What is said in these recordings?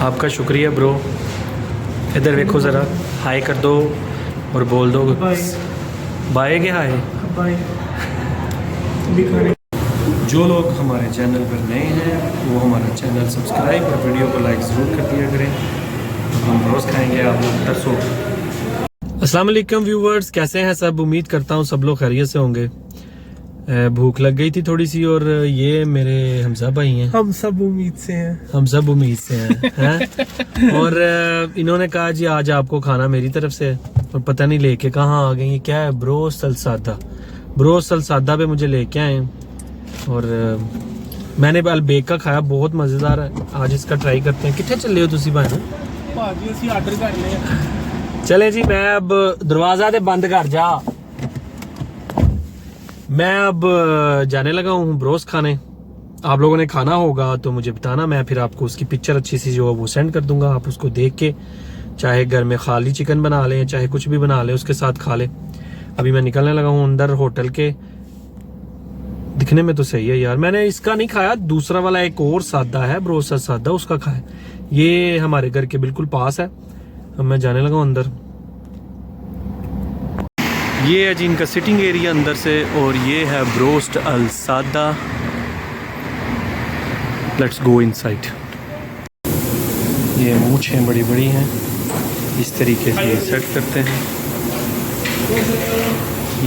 आपका शुक्रिया ब्रो। इधर देखो ज़रा, हाय कर दो और बोल दो बाय के हाय बाय। जो लोग हमारे चैनल पर नए हैं वो हमारा चैनल सब्सक्राइब और वीडियो को लाइक ज़रूर कर दिया करें। हम रोज़ खाएंगे, आप लोग तरसो। अस्सलाम वालेकुम व्यूवर्स, कैसे हैं सब? उम्मीद करता हूँ सब लोग खैरियत से होंगे। भूख लग गई थी थोड़ी सी और ये मेरे हमजा भाई हैं। हम सब उम्मीद से हैं और इन्होंने कहा जी आज आपको खाना मेरी तरफ से है, और पता नहीं लेके कहाँ आ गई। क्या है? ब्रोस्ट सादा पे मुझे लेके आए और मैंने अलबेक का खाया, बहुत मज़ेदार है। आज इसका ट्राई करते हैं। कितने चले हो तुसी भाई? ऑर्डर कर ले। चले जी, मैं अब दरवाजा दे बंद कर जा। मैं अब जाने लगा हूँ ब्रोस्ट खाने। आप लोगों ने खाना होगा तो मुझे बताना, मैं फिर आपको उसकी पिक्चर अच्छी सी जो है वो सेंड कर दूंगा। आप उसको देख के चाहे घर में खाली चिकन बना लें, चाहे कुछ भी बना लें, उसके साथ खा लें। अभी मैं निकलने लगा हूँ अंदर होटल के। दिखने में तो सही है यार। मैंने इसका नहीं खाया, दूसरा वाला एक और सादा है, ब्रोस्ट सादा, उसका खाया। ये हमारे घर के बिल्कुल पास है। अब मैं जाने लगा हूँ अंदर। ये है जी इनका सिटिंग एरिया अंदर से, और ये है ब्रोस्ट अल सादा। Let's go inside. ये मूंछें बड़ी बड़ी हैं, इस तरीके से ये सेट करते हैं।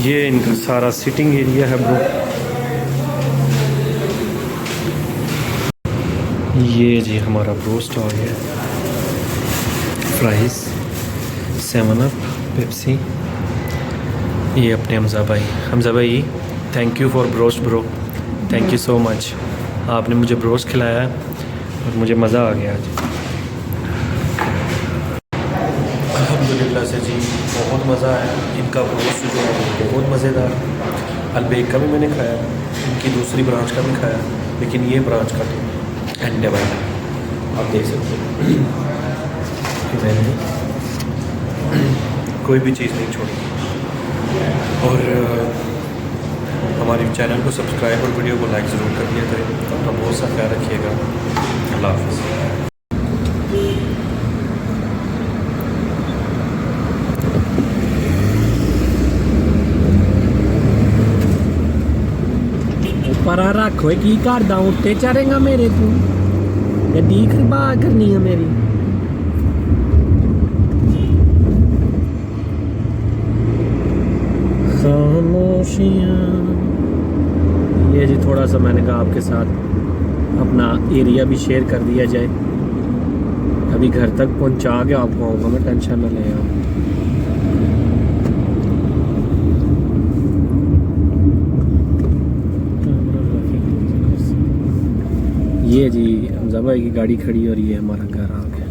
ये इनका सारा सिटिंग एरिया है ब्रो। ये जी हमारा ब्रोस्ट आ गया, फ्राइज, 7 अप, पेप्सी। ये अपने हमजा भाई thank you for broast bro, thank you so much. आपने मुझे ब्रोस्ट खिलाया है और मुझे मज़ा आ गया आज। अल्हम्दुलिल्लाह से जी बहुत मज़ा आया। इनका ब्रोस्ट जो है बहुत मज़ेदार। अलबेक का भी मैंने खाया, इनकी दूसरी ब्रांच का भी खाया, लेकिन ये ब्रांच का तो एंड वाला आप देख सकते हो कि मैंने कोई भी चीज़ नहीं छोड़ी। और हमारे चैनल को सब्सक्राइब और वीडियो को लाइक ज़रूर कर दिया करें। अपना बहुत सा ख्याल रखिएगा। अल्लाह हाफ़िज़। परा रखो की करदा उत्ते चढ़ेगा मेरे तू गड्डी खरबा करनी है मेरी। ये जी थोड़ा सा मैंने कहा आपके साथ अपना एरिया भी शेयर कर दिया जाए। अभी घर तक पहुंचा के आपको आऊँगा मैं, टेंशन न ले आप। ये जी हमजा भाई की गाड़ी खड़ी और ये हमारा घर आ गया।